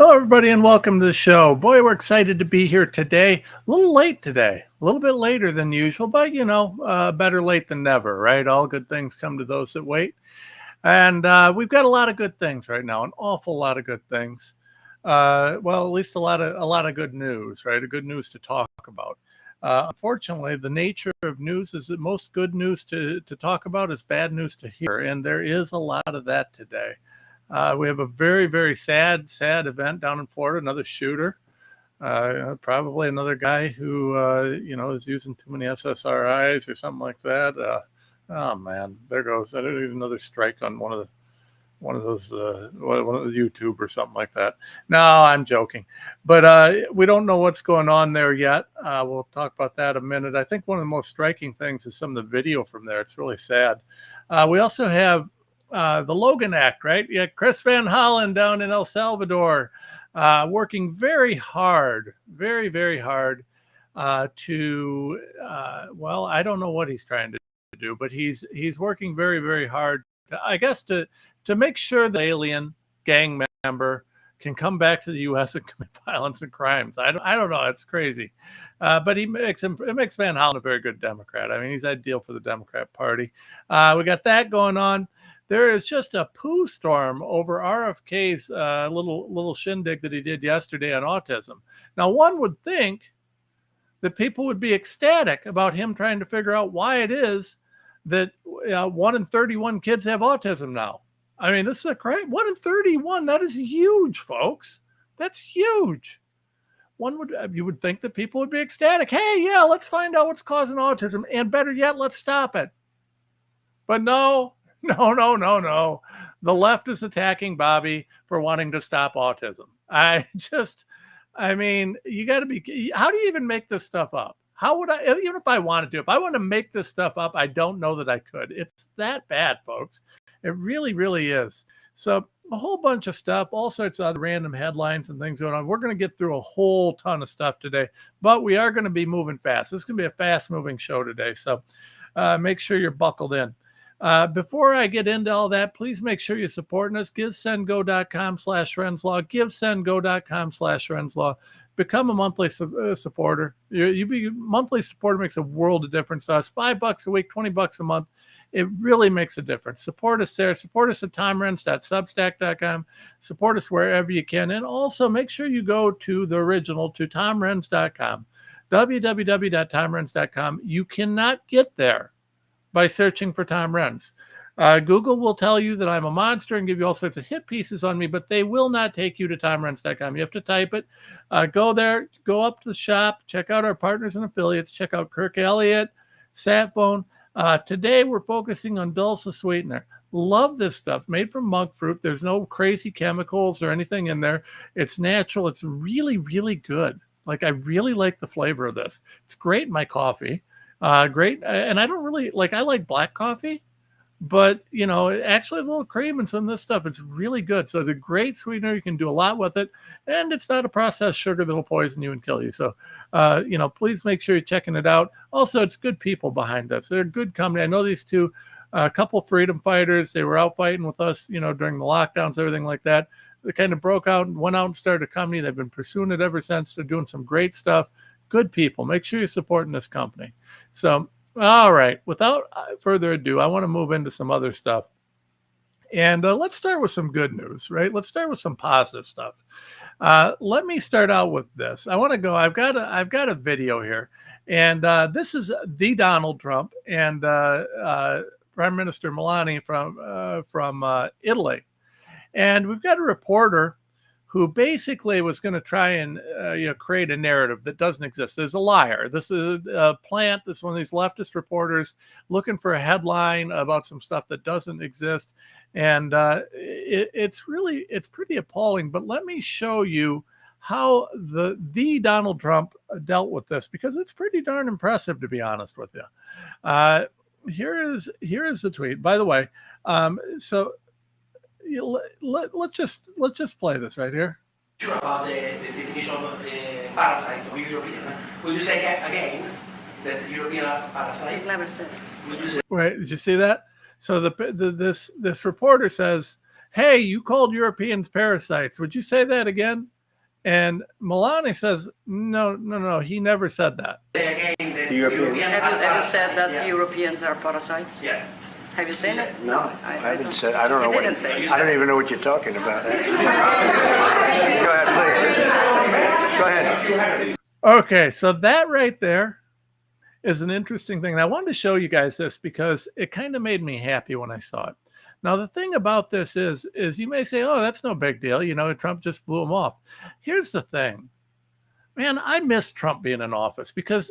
Hello, everybody, and welcome to the show. Boy, we're excited to be here today. A little late today, a little bit later than usual, but better late than never, right? All good things come to those that wait. And we've got a lot of good things right now, an awful lot of good things. Well, at least a lot of good news, right? A good news to talk about. Unfortunately, the nature of news is that most good news to talk about is bad news to hear, and there is a lot of that today. We have a very, very sad event down in Florida. Another shooter, probably another guy who is using too many SSRIs or something like that. Oh man, there goes another strike on one of those YouTube or something like that. No, I'm joking, but we don't know what's going on there yet. We'll talk about that in a minute. I think one of the most striking things is some of the video from there. It's really sad. We also have the Logan Act, right? Yeah, Chris Van Hollen down in El Salvador, working very hard, very, very hard to, well, I don't know what he's trying to do, but he's working very, very hard, I guess, to make sure the alien gang member can come back to the U.S. and commit violence and crimes. I don't know. It's crazy. But it makes Van Hollen a very good Democrat. I mean, he's ideal for the Democrat Party. We got that going on. There is just a poo storm over RFK's little shindig that he did yesterday on autism. Now, one would think that people would be ecstatic about him trying to figure out why it is that 1 in 31 kids have autism now. I mean, this is a crime. 1 in 31, that is huge, folks. That's huge. You would think that people would be ecstatic. Hey, yeah, let's find out what's causing autism. And better yet, let's stop it. But no. The left is attacking Bobby for wanting to stop autism. I mean, you got to be, how do you even make this stuff up? How would I, even if I wanted to, if I want to make this stuff up, I don't know that I could. It's that bad, folks. It really, really is. So a whole bunch of stuff, all sorts of other random headlines and things going on. We're going to get through a whole ton of stuff today, but we are going to be moving fast. This is going to be a fast moving show today. So make sure you're buckled in. Before I get into all that, please make sure you're supporting us. GiveSendGo.com/Renslaw. GiveSendGo.com/Renslaw. Become a monthly supporter. Monthly supporter makes a world of difference to us. $5 a week, $20 a month. It really makes a difference. Support us there. Support us at TomRenz.substack.com. Support us wherever you can. And also make sure you go to the original, to TomRenz.com. www.TomRenz.com. You cannot get there by searching for Tom Renz. Google will tell you that I'm a monster and give you all sorts of hit pieces on me, but they will not take you to TomRenz.com. You have to type it. Go there, go up to the shop, check out our partners and affiliates, check out Kirk Elliott, Satphone. Today we're focusing on Dulce Sweetener. Love this stuff, made from monk fruit. There's no crazy chemicals or anything in there. It's natural. It's really, really good. Like, I really like the flavor of this. It's great in my coffee. Great. And I don't really I like black coffee, but actually a little cream and some of this stuff, it's really good. So it's a great sweetener. You can do a lot with it, and it's not a processed sugar that'll poison you and kill you. So, please make sure you're checking it out. Also, it's good people behind us. They're a good company. I know these two, a couple freedom fighters. They were out fighting with us, during the lockdowns, everything like that. They kind of broke out and went out and started a company. They've been pursuing it ever since. They're doing some great stuff. Good people. Make sure you're supporting this company. So, all right, without further ado, I want to move into some other stuff. And let's start with some good news, right? Let's start with some positive stuff. Let me start out with this. I want to go, I've got a video here, and this is the Donald Trump and Prime Minister Meloni from Italy. And we've got a reporter who basically was going to try and create a narrative that doesn't exist. There's a liar. This is a plant. This is one of these leftist reporters looking for a headline about some stuff that doesn't exist. And it's pretty appalling. But let me show you how the Donald Trump dealt with this, because it's pretty darn impressive, to be honest with you. Here is the tweet. By the way, let's just play this right here. About the definition of parasite or European. Would you say again that European are parasites? Never said. Wait, did you see that? So this reporter says, hey, you called Europeans parasites. Would you say that again? And Melania says, no, he never said that. Again, that European. Have you said that yeah. Europeans are parasites? Yeah. Have you seen it? No, I haven't said. I don't know. You didn't say it. I don't even know what you're talking about. Go ahead, please. Go ahead. Okay, so that right there is an interesting thing. And I wanted to show you guys this because it kind of made me happy when I saw it. Now, the thing about this is you may say, oh, that's no big deal. You know, Trump just blew him off. Here's the thing. Man, I miss Trump being in office because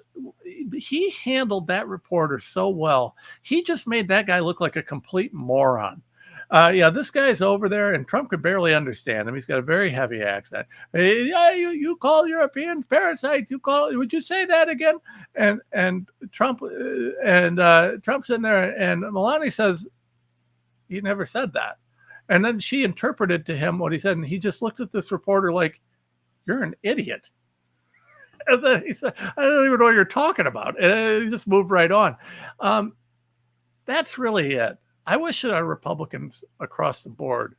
he handled that reporter so well. He just made that guy look like a complete moron. Yeah, this guy's over there, and Trump could barely understand him. He's got a very heavy accent. Yeah, you call Europeans parasites. Would you say that again? And Trump Trump's in there, and Melania says he never said that. And then she interpreted to him what he said, and he just looked at this reporter like, "You're an idiot." And then he said, "I don't even know what you're talking about." And he just moved right on. That's really it. I wish that our Republicans across the board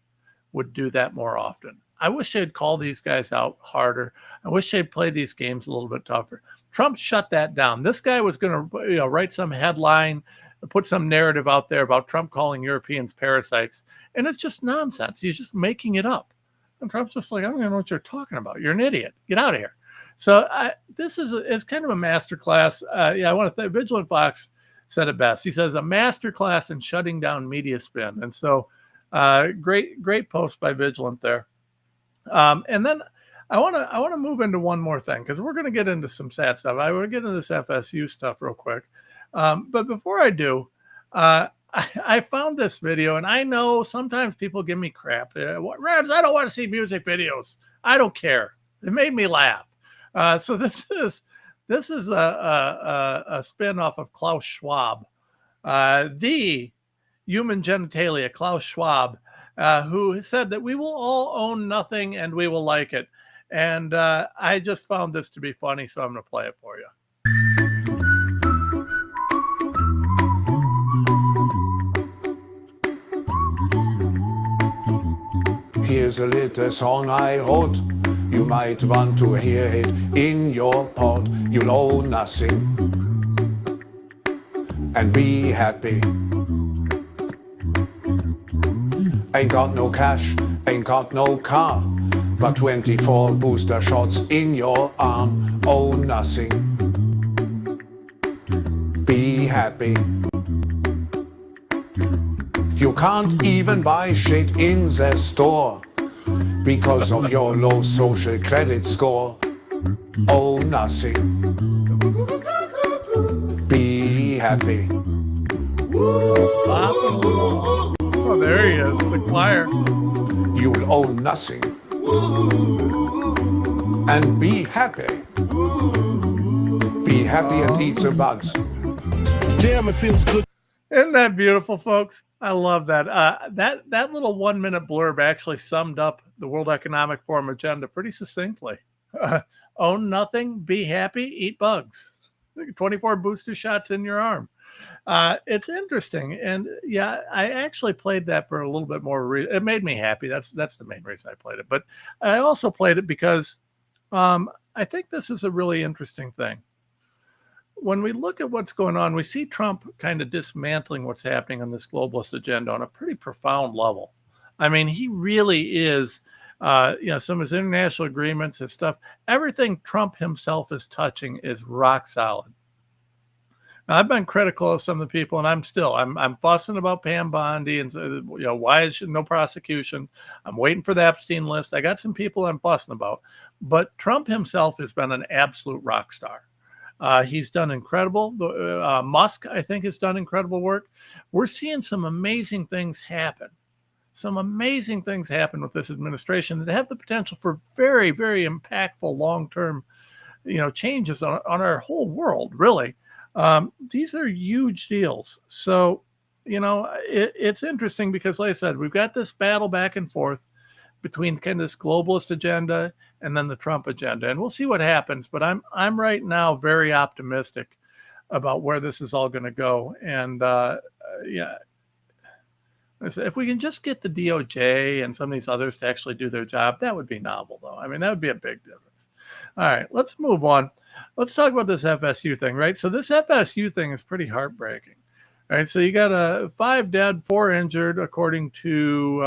would do that more often. I wish they'd call these guys out harder. I wish they'd play these games a little bit tougher. Trump shut that down. This guy was going to, write some headline, put some narrative out there about Trump calling Europeans parasites, and it's just nonsense. He's just making it up. And Trump's just like, I don't even know what you're talking about. You're an idiot. Get out of here. So this is kind of a masterclass. I want to thank Vigilant Fox said it best. He says a masterclass in shutting down media spin. And so great post by Vigilant there. And then I want to move into one more thing because we're going to get into some sad stuff. I want to get into this FSU stuff real quick. But before I do, I found this video, and I know sometimes people give me crap. Rams, I don't want to see music videos. I don't care. It made me laugh. So this is a spin-off of Klaus Schwab, the human genitalia, Klaus Schwab, who said that we will all own nothing and we will like it. And I just found this to be funny, so I'm going to play it for you. Here's a little song I wrote. You might want to hear it in your pod. You'll owe nothing and be happy. Ain't got no cash, ain't got no car, but 24 booster shots in your arm. Owe nothing. Be happy. You can't even buy shit in the store because of your low social credit score. Oh, nothing. Be happy. Oh, there he is, the choir. You'll own nothing. And be happy. Be happy and eat the bugs. Damn, it feels good. Isn't that beautiful, folks? I love that. That little 1 minute blurb actually summed up the World Economic Forum agenda pretty succinctly. Own nothing, be happy, eat bugs. 24 booster shots in your arm. It's interesting, and yeah, I actually played that for a little bit more. It made me happy. That's the main reason I played it. But I also played it because I think this is a really interesting thing. When we look at what's going on, we see Trump kind of dismantling what's happening on this globalist agenda on a pretty profound level. I mean, he really is, some of his international agreements, his stuff, everything Trump himself is touching is rock solid. Now, I've been critical of some of the people, and I'm fussing about Pam Bondi and, why is no prosecution? I'm waiting for the Epstein list. I got some people I'm fussing about, but Trump himself has been an absolute rock star. He's done incredible. Musk, I think, has done incredible work. We're seeing some amazing things happen. Some amazing things happen with this administration that have the potential for very, very impactful long-term, changes on our whole world, really. These are huge deals. So, it's interesting because, like I said, we've got this battle back and forth between kind of this globalist agenda and then the Trump agenda. And we'll see what happens. But I'm right now very optimistic about where this is all going to go. And If we can just get the DOJ and some of these others to actually do their job, that would be novel, though. I mean, that would be a big difference. All right, let's move on. Let's talk about this FSU thing, right? So this FSU thing is pretty heartbreaking. All right, so you got 5 dead, 4 injured, according to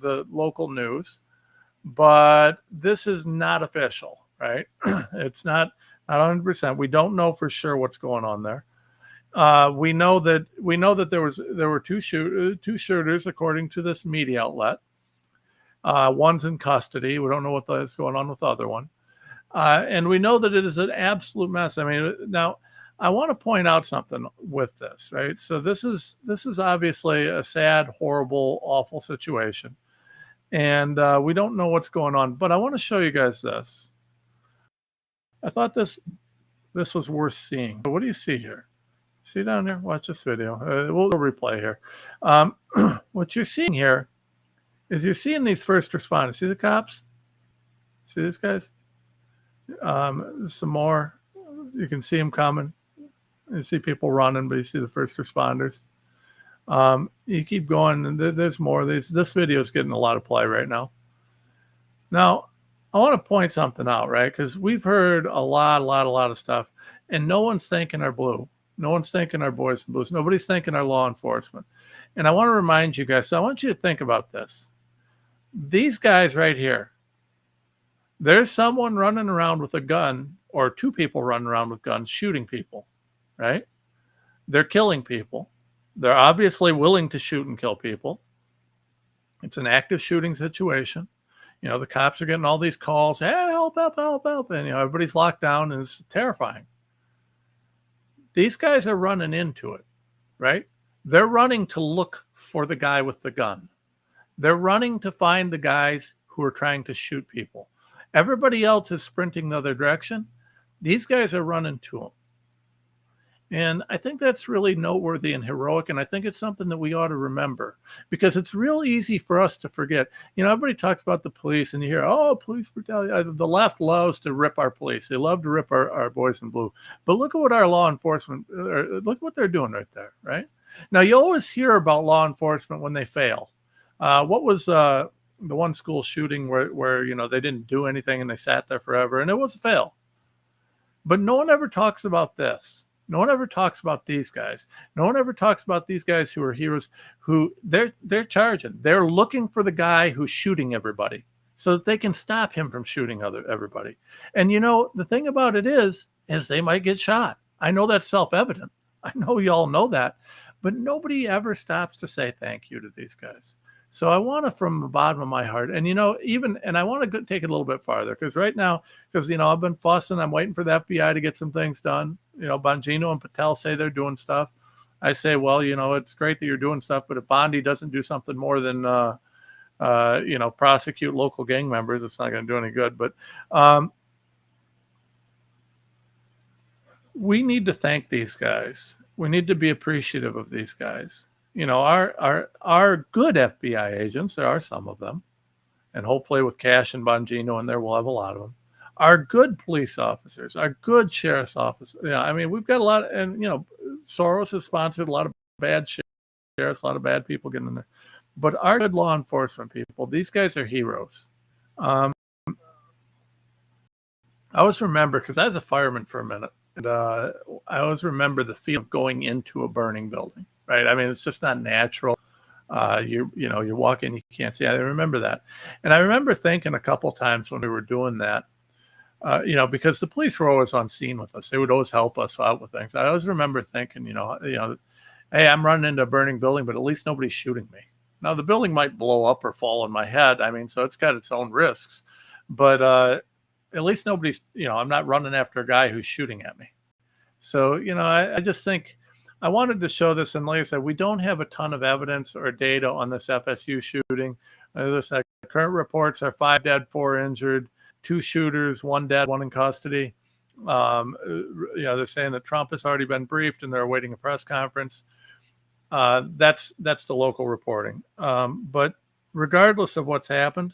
the local news, but this is not official, right? It's not 100%. We don't know for sure what's going on there. We know that there were two shooters, according to this media outlet. One's in custody. We don't know what's going on with the other one, and we know that it is an absolute mess. I mean, now I want to point out something with this, right? So this is obviously a sad, horrible, awful situation, and we don't know what's going on. But I want to show you guys this. I thought this was worth seeing. But what do you see here? See down here? Watch this video. We'll replay here. What you're seeing here is you're seeing these first responders. See the cops? See these guys? Some more. You can see them coming. You see people running, but you see the first responders. You keep going, and there's more. This video is getting a lot of play right now. Now, I want to point something out, right? Because we've heard a lot of stuff, and no one's thanking our blue. No one's thanking our boys and blues. Nobody's thanking our law enforcement. And I want to remind you guys, so I want you to think about this. These guys right here, there's someone running around with a gun, or 2 people running around with guns shooting people, right? They're killing people. They're obviously willing to shoot and kill people. It's an active shooting situation. You know, the cops are getting all these calls, hey, help, help, help, help. And, you know, everybody's locked down, and it's terrifying. These guys are running into it, right? They're running to look for the guy with the gun. They're running to find the guys who are trying to shoot people. Everybody else is sprinting the other direction. These guys are running to them. And I think that's really noteworthy and heroic, and I think it's something that we ought to remember, because it's real easy for us to forget. You know, everybody talks about the police, and you hear, oh, police brutality. The left loves to rip our police. They love to rip our boys in blue. But look at what our law enforcement, look what they're doing right there, right? Now, you always hear about law enforcement when they fail. What was the one school shooting where, you know, they didn't do anything and they sat there forever, and it was a fail. But no one ever talks about this. No one ever talks about these guys. No one ever talks about these guys who are heroes, who they're charging. They're looking for the guy who's shooting everybody so that they can stop him from shooting everybody. And, you know, the thing about it is they might get shot. I know that's self-evident. I know you all know that. But nobody ever stops to say thank you to these guys. So I want to, from the bottom of my heart, and, you know, and I want to take it a little bit farther, because right now, you know, I've been fussing. I'm waiting for the FBI to get some things done. You know, Bongino and Patel say they're doing stuff. I say, well, you know, it's great that you're doing stuff, but if Bondi doesn't do something more than, you know, prosecute local gang members, it's not going to do any good. But we need to thank these guys. We need to be appreciative of these guys. You know, our good FBI agents, there are some of them, and hopefully with Cash and Bongino in there, we'll have a lot of them. Our good police officers, our good sheriff's officers. You know, I mean, we've got a lot, and, you know, Soros has sponsored a lot of bad sheriffs, a lot of bad people getting in there. But our good law enforcement people, these guys are heroes. I always remember, because I was a fireman for a minute, and I always remember the feel of going into a burning building. Right. I mean, it's just not natural. You know, you walk in, you can't see. I remember that. And I remember thinking a couple times when we were doing that, you know, because the police were always on scene with us. They would always help us out with things. I always remember thinking, you know, hey, I'm running into a burning building, but at least nobody's shooting me. Now, the building might blow up or fall on my head. I mean, so it's got its own risks. But at least nobody's, you know, I'm not running after a guy who's shooting at me. So, you know, I just think, I wanted to show this, and like I said, we don't have a ton of evidence or data on this FSU shooting. The current reports are 5 dead, 4 injured, 2 shooters, 1 dead, 1 in custody. You know, they're saying that Trump has already been briefed and they're awaiting a press conference. That's the local reporting. But regardless of what's happened,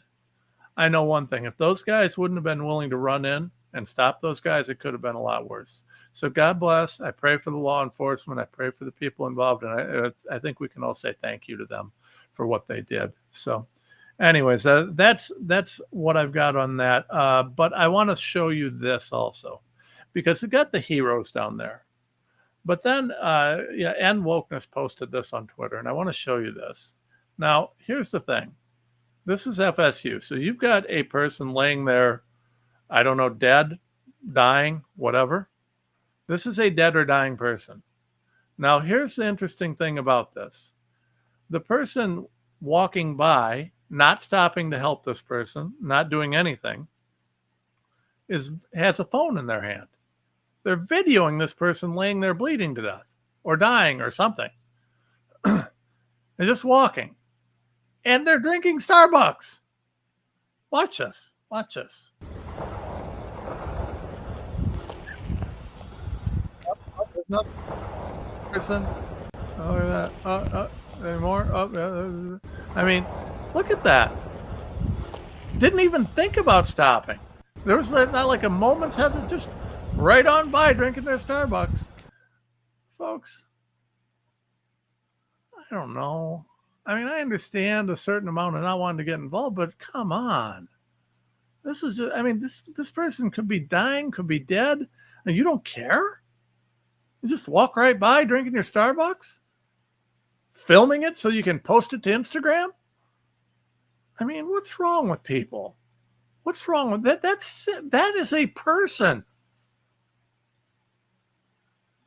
I know one thing: if those guys wouldn't have been willing to run in and stop those guys, it could have been a lot worse. So God bless. I pray for the law enforcement. I pray for the people involved. And I think we can all say thank you to them for what they did. So anyways, that's what I've got on that. But I want to show you this also, because we got the heroes down there. But then, and Wokeness posted this on Twitter, and I want to show you this. Now, here's the thing. This is FSU. So you've got a person laying there, I don't know, dead, dying, whatever. This is a dead or dying person. Now, here's the interesting thing about this. The person walking by, not stopping to help this person, not doing anything, has a phone in their hand. They're videoing this person laying there bleeding to death or dying or something. They're just walking. And they're drinking Starbucks. Watch this. Watch this. There's nothing. Person. Oh, look at that. Any more? I mean, look at that. Didn't even think about stopping. There was not like a moment's hesitation, just right on by drinking their Starbucks. Folks, I don't know. I mean, I understand a certain amount of not wanting to get involved, but come on. This is just, I mean, this person could be dying, could be dead, and you don't care? You just walk right by drinking your Starbucks? Filming it so you can post it to Instagram? I mean, what's wrong with people? What's wrong with that? That is a person.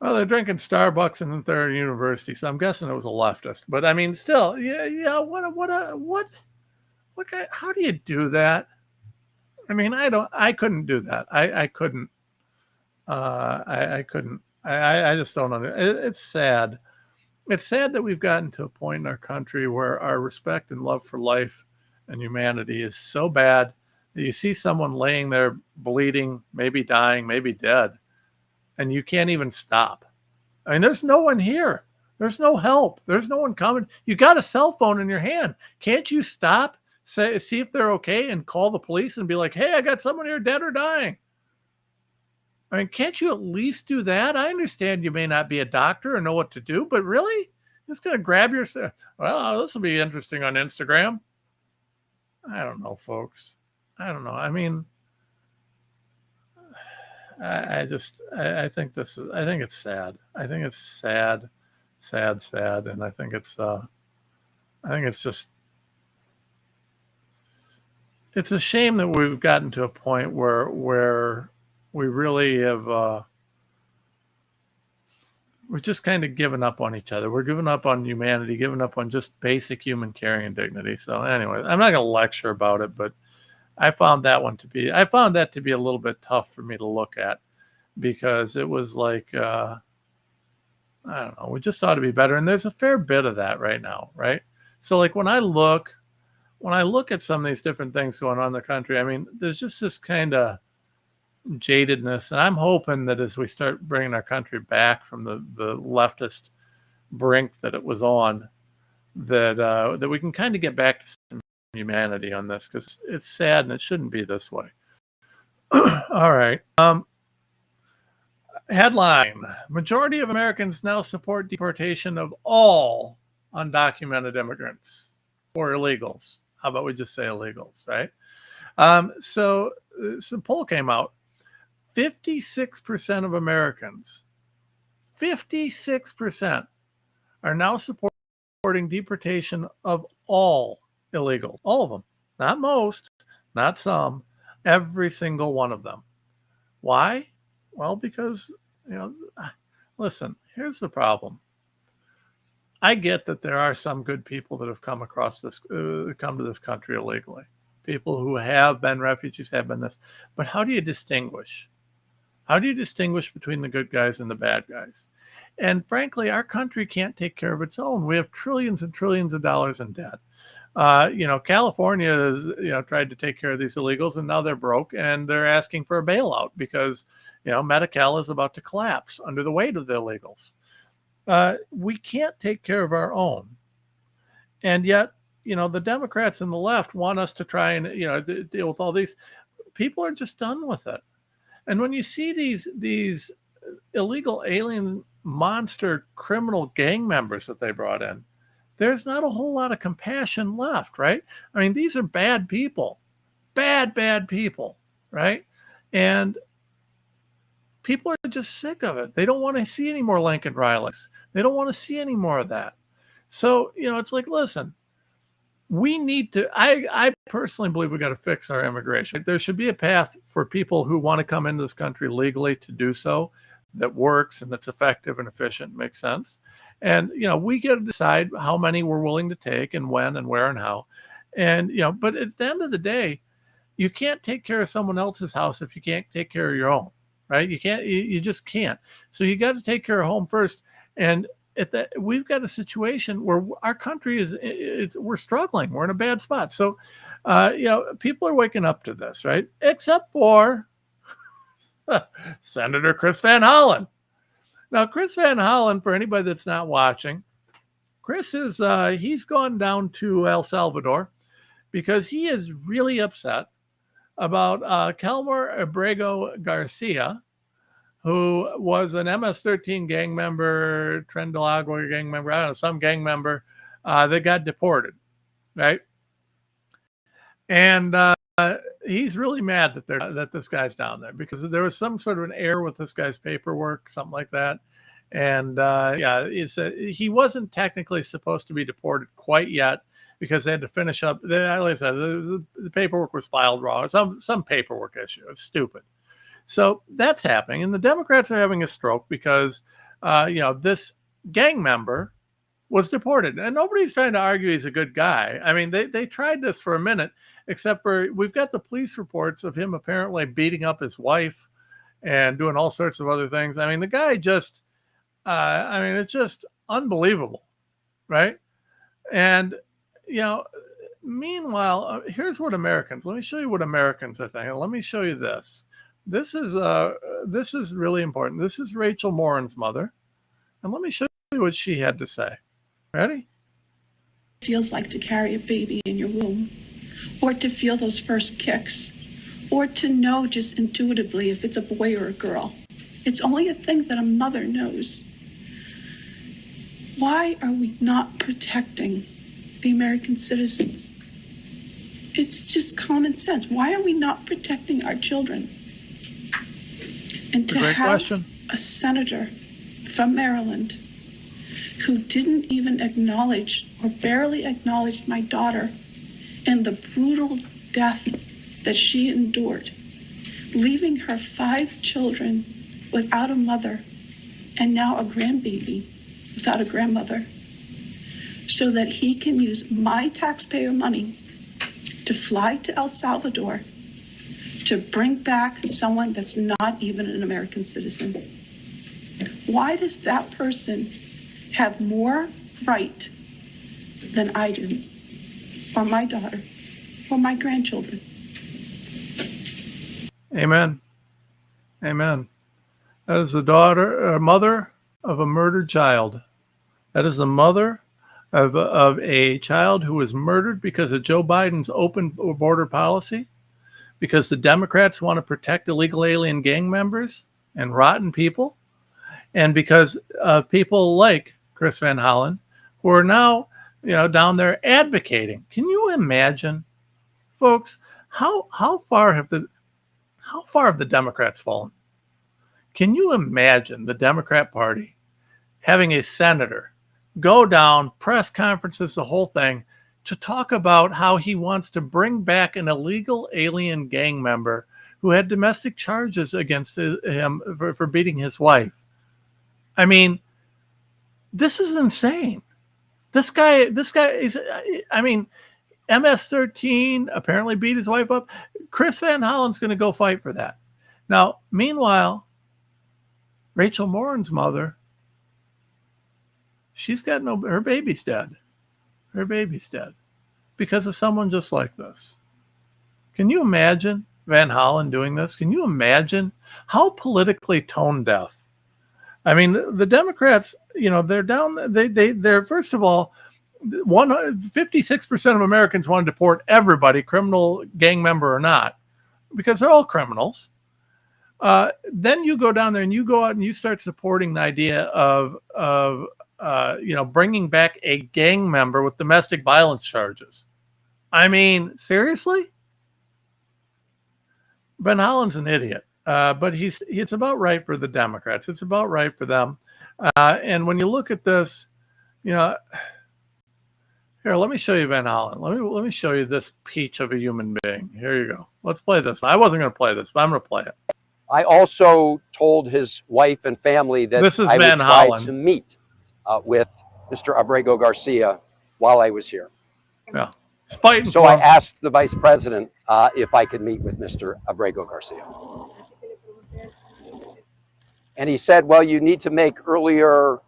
Well, they're drinking Starbucks and they're at university, so I'm guessing it was a leftist. But I mean, still, yeah. What? How do you do that? I mean, I couldn't do that. I couldn't. I couldn't. I just don't understand. It's sad. It's sad that we've gotten to a point in our country where our respect and love for life and humanity is so bad that you see someone laying there bleeding, maybe dying, maybe dead, and you can't even stop. I mean, there's no one here. There's no help. There's no one coming. You got a cell phone in your hand. Can't you stop, see if they're okay, and call the police and be like, hey, I got someone here dead or dying? I mean, can't you at least do that? I understand you may not be a doctor or know what to do, but really? Just going to grab your, well, this will be interesting on Instagram. I don't know, folks. I don't know. I mean, I think it's sad. I think it's sad, and I think it's just, it's a shame that we've gotten to a point where we really have, we're just kind of given up on each other. We're giving up on humanity, giving up on just basic human caring and dignity. So anyway, I'm not going to lecture about it, but I found that to be a little bit tough for me to look at, because it was like, I don't know, we just ought to be better. And there's a fair bit of that right now, right? So like when I look at some of these different things going on in the country, I mean, there's just this kind of jadedness. And I'm hoping that as we start bringing our country back from the leftist brink that it was on, that we can kind of get back to some humanity on this, because it's sad and it shouldn't be this way. All right. Headline: majority of Americans now support deportation of all undocumented immigrants or illegals. How about we just say illegals, right? So some poll came out. 56% of Americans, 56% are now supporting deportation of all illegals. All of them. Not most, not some, every single one of them. Why? Well, because, listen, here's the problem. I get that there are some good people that have come across this, come to this country illegally. People who have been refugees, have been this. But how do you distinguish? How do you distinguish between the good guys and the bad guys? And frankly, our country can't take care of its own. We have trillions and trillions of dollars in debt. California has, tried to take care of these illegals, and now they're broke and they're asking for a bailout because, Medi-Cal is about to collapse under the weight of the illegals. We can't take care of our own. And yet, the Democrats and the left want us to try and, deal with all these. People are just done with it. And when you see these illegal alien monster criminal gang members that they brought in, there's not a whole lot of compassion left, right? I mean, these are bad people, bad people, right? And people are just sick of it. They don't want to see any more Lincoln Rileys. They don't want to see any more of that. So, it's like, listen, we need to, I personally believe we got to fix our immigration. There should be a path for people who want to come into this country legally to do so, that works and that's effective and efficient, makes sense. And, we get to decide how many we're willing to take and when and where and how. And, but at the end of the day, you can't take care of someone else's house if you can't take care of your own, right? You just can't. So you got to take care of home first. And we've got a situation where our country we're struggling. We're in a bad spot. So, people are waking up to this, right? Except for Senator Chris Van Hollen. Now, Chris Van Hollen, for anybody that's not watching, Chris he's gone down to El Salvador because he is really upset about Kelmer Abrego Garcia, who was an MS-13 gang member, Trendalagua gang member, I don't know, some gang member that got deported, right? And he's really mad that this guy's down there because there was some sort of an error with this guy's paperwork, something like that. And he wasn't technically supposed to be deported quite yet because they had to finish up. Like I said, the paperwork was filed wrong. Some paperwork issue. It's stupid. So that's happening, and the Democrats are having a stroke because this gang member was deported, and nobody's trying to argue he's a good guy. I mean, they tried this for a minute, except for we've got the police reports of him apparently beating up his wife and doing all sorts of other things. I mean, the guy just, it's just unbelievable, right? And meanwhile, here's what Americans. Let me show you what Americans are thinking. Let me show you this. This is really important. This is Rachel Morin's mother, and let me show you what she had to say. Ready? Feels like to carry a baby in your womb, or to feel those first kicks, or to know just intuitively if it's a boy or a girl. It's only a thing that a mother knows. Why are we not protecting the American citizens? It's just common sense. Why are we not protecting our children? And to have a senator from Maryland who didn't even acknowledge or barely acknowledged my daughter and the brutal death that she endured, leaving her 5 children without a mother and now a grandbaby without a grandmother, so that he can use my taxpayer money to fly to El Salvador to bring back someone that's not even an American citizen. Why does that person have more right than I do, or my daughter, or my grandchildren? Amen. Amen. That is the mother of a murdered child. That is the mother of a child who was murdered because of Joe Biden's open border policy, because the Democrats want to protect illegal alien gang members and rotten people, and because of people like Chris Van Hollen, who are now, down there advocating. Can you imagine, folks, how far have the Democrats fallen? Can you imagine the Democrat Party having a senator go down, press conferences, the whole thing, to talk about how he wants to bring back an illegal alien gang member who had domestic charges against him for beating his wife? I mean, this is insane. This guy is, MS-13 apparently beat his wife up. Chris Van Hollen's going to go fight for that. Now, meanwhile, Rachel Morin's mother, her baby's dead. Her baby's dead because of someone just like this. Can you imagine Van Hollen doing this? Can you imagine how politically tone deaf? I mean, the Democrats, they're down. They're first of all, 56% of Americans want to deport everybody, criminal, gang member or not, because they're all criminals. Then you go down there and you go out and you start supporting the idea of bringing back a gang member with domestic violence charges. I mean, seriously? Van Hollen's an idiot, but it's about right for the Democrats. It's about right for them. And when you look at this, here, let me show you Van Hollen. Let me show you this peach of a human being. Here you go. Let's play this. I wasn't going to play this, but I'm going to play it. I also told his wife and family that This is I would Van try Hollen. to meet with Mr. Abrego Garcia while I was here. Yeah, he's fighting. So for I him. asked the vice president if I could meet with Mr. Abrego Garcia. And he said, well, you need to make earlier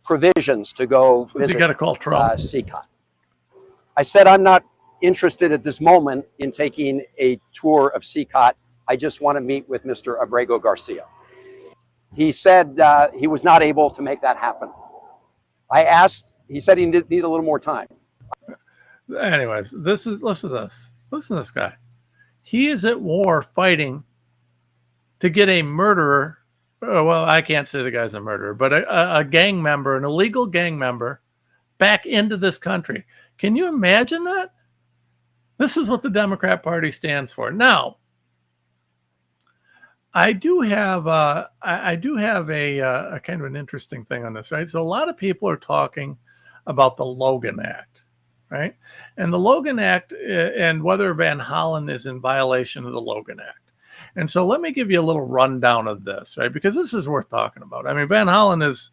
provisions to go visit You got to call Trump. CCOT. I said, I'm not interested at this moment in taking a tour of CCOT. I just want to meet with Mr. Abrego Garcia. He said he was not able to make that happen. I asked, he said he need a little more time. Anyways, listen to this. Listen to this guy. He is at war fighting to get a murderer. Well, I can't say the guy's a murderer, but a gang member, an illegal gang member, back into this country. Can you imagine that? This is what the Democrat Party stands for. Now, I do have a kind of an interesting thing on this, right? So a lot of people are talking about the Logan Act, right? And the Logan Act and whether Van Hollen is in violation of the Logan Act. And so let me give you a little rundown of this, right? Because this is worth talking about. I mean, Van Hollen is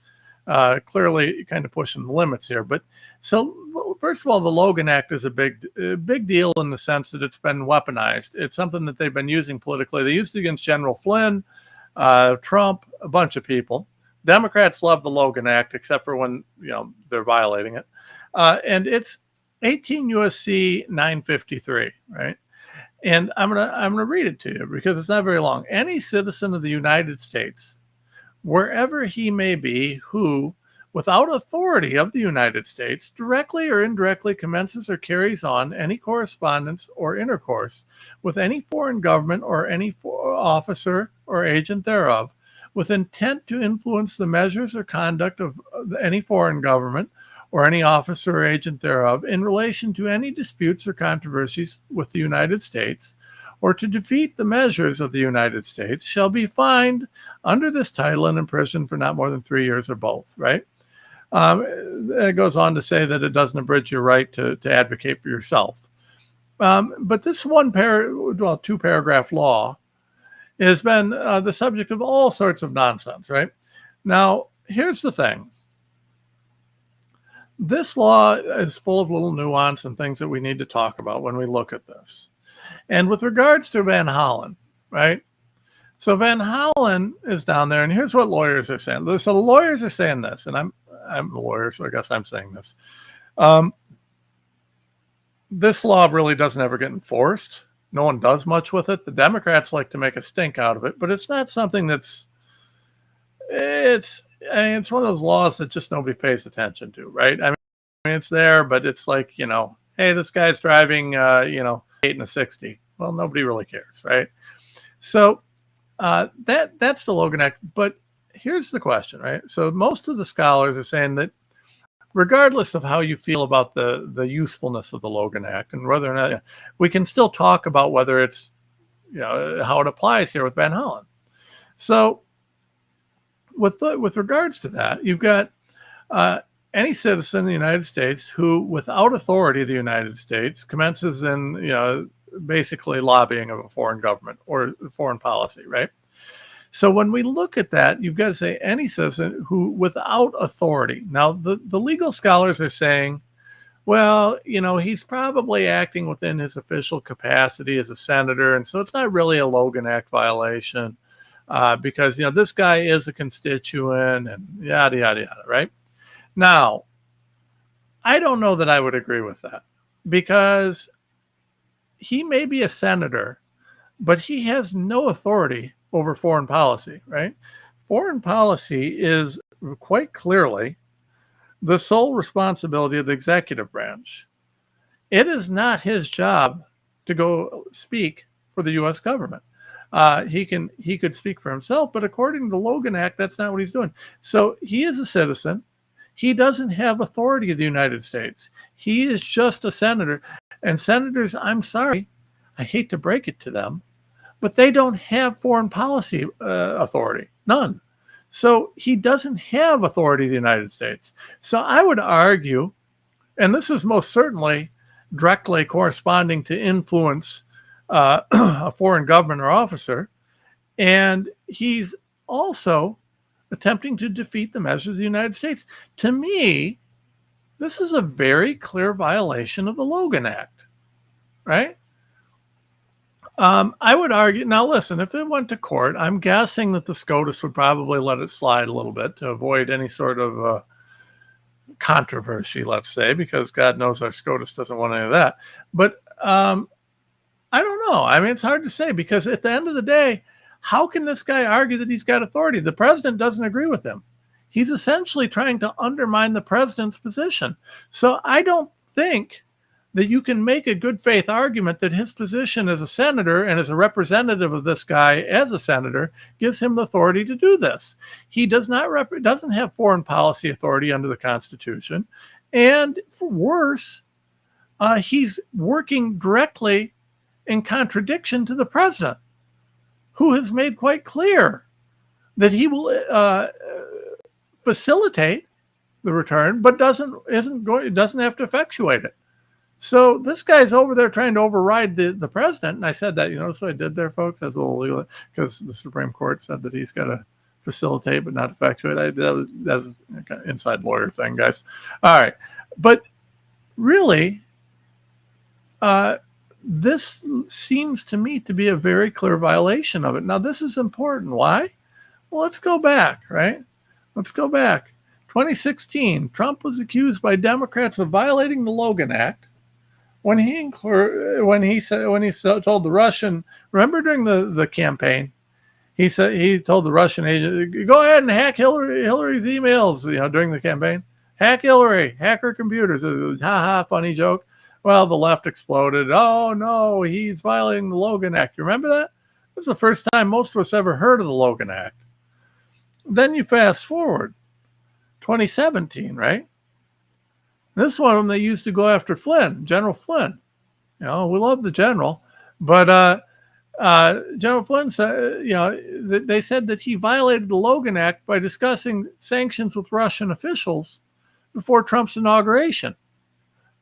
clearly kind of pushing the limits here. But so first of all, the Logan Act is a big deal in the sense that it's been weaponized. It's something that they've been using politically. They used it against General Flynn, Trump, a bunch of people. Democrats love the Logan Act, except for when they're violating it. And it's 18 USC 953, right? And I'm gonna read it to you because it's not very long. Any citizen of the United States, wherever he may be, who, without authority of the United States, directly or indirectly commences or carries on any correspondence or intercourse with any foreign government or any officer or agent thereof, with intent to influence the measures or conduct of any foreign government or any officer or agent thereof in relation to any disputes or controversies with the United States, or to defeat the measures of the United States, shall be fined under this title and imprisoned for not more than 3 years or both, right? It goes on to say that it doesn't abridge your right to advocate for yourself. But this two-paragraph law has been the subject of all sorts of nonsense, right? Now, here's the thing. This law is full of little nuance and things that we need to talk about when we look at this. And with regards to Van Hollen, right? So Van Hollen is down there, and here's what lawyers are saying. So the lawyers are saying this, and I'm a lawyer, so I guess I'm saying this. This law really doesn't ever get enforced. No one does much with it. The Democrats like to make a stink out of it, but it's not something that's it's one of those laws that just nobody pays attention to, right? I mean, it's there, but it's like, hey, this guy's driving, 8 and a 60. Well, nobody really cares, right? So that's the Logan Act. But here's the question, right? So most of the scholars are saying that regardless of how you feel about the usefulness of the Logan Act and whether or not we can still talk about whether it's, how it applies here with Van Hollen. So with regards to that, you've got any citizen of the United States who, without authority of the United States, commences in, basically lobbying of a foreign government or foreign policy, right? So when we look at that, you've got to say any citizen who, without authority. Now, the legal scholars are saying, well, he's probably acting within his official capacity as a senator, and so it's not really a Logan Act violation. Because, this guy is a constituent and yada, yada, yada, right? Now, I don't know that I would agree with that because he may be a senator, but he has no authority over foreign policy, right? Foreign policy is quite clearly the sole responsibility of the executive branch. It is not his job to go speak for the U.S. government. He could speak for himself, but according to the Logan Act, that's not what he's doing. So he is a citizen. He doesn't have authority of the United States. He is just a senator. And senators, I'm sorry, I hate to break it to them, but they don't have foreign policy authority. None. So he doesn't have authority of the United States. So I would argue, and this is most certainly directly corresponding to influence a foreign government or officer, and he's also attempting to defeat the measures of the United States. To me, this is a very clear violation of the Logan Act, right? I would argue, now listen, if it went to court, I'm guessing that the SCOTUS would probably let it slide a little bit to avoid any sort of controversy, let's say, because God knows our SCOTUS doesn't want any of that. But I don't know. I mean, it's hard to say, because at the end of the day, how can this guy argue that he's got authority? The president doesn't agree with him. He's essentially trying to undermine the president's position. So I don't think that you can make a good faith argument that his position as a senator and as a representative of this guy as a senator gives him the authority to do this. He doesn't have foreign policy authority under the Constitution. And for worse, he's working directly in contradiction to the president, who has made quite clear that he will facilitate the return, but doesn't have to effectuate it. So this guy's over there trying to override the president. And I said that, you notice what I did there, folks? That's a little legal, because the Supreme Court said that he's got to facilitate but not effectuate. That was an inside lawyer thing, guys. All right. But really, this seems to me to be a very clear violation of it. Now, this is important. Why? Well, let's go back, right? Let's go back. 2016, Trump was accused by Democrats of violating the Logan Act when he told the Russian, remember during the campaign, he told the Russian agent, go ahead and hack Hillary's emails, during the campaign. Hack Hillary, hack her computers. Funny joke. Well, the left exploded. Oh, no, he's violating the Logan Act. You remember that? This is the first time most of us ever heard of the Logan Act. Then you fast forward, 2017, right? This one of them, they used to go after Flynn, General Flynn. We love the general. But General Flynn said, they said that he violated the Logan Act by discussing sanctions with Russian officials before Trump's inauguration.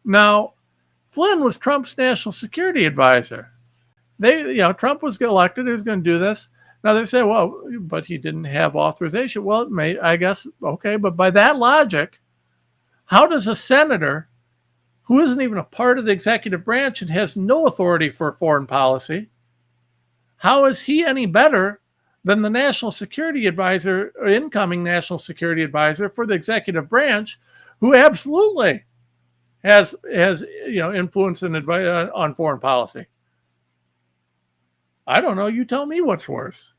Now, Flynn was Trump's national security advisor. Trump was elected. He was going to do this. Now they say, well, but he didn't have authorization. Well, it may, I guess, okay. But by that logic, how does a senator who isn't even a part of the executive branch and has no authority for foreign policy, how is he any better than the national security advisor, or incoming national security advisor for the executive branch, who absolutely has influence and advice on foreign policy? I don't know. You tell me what's worse.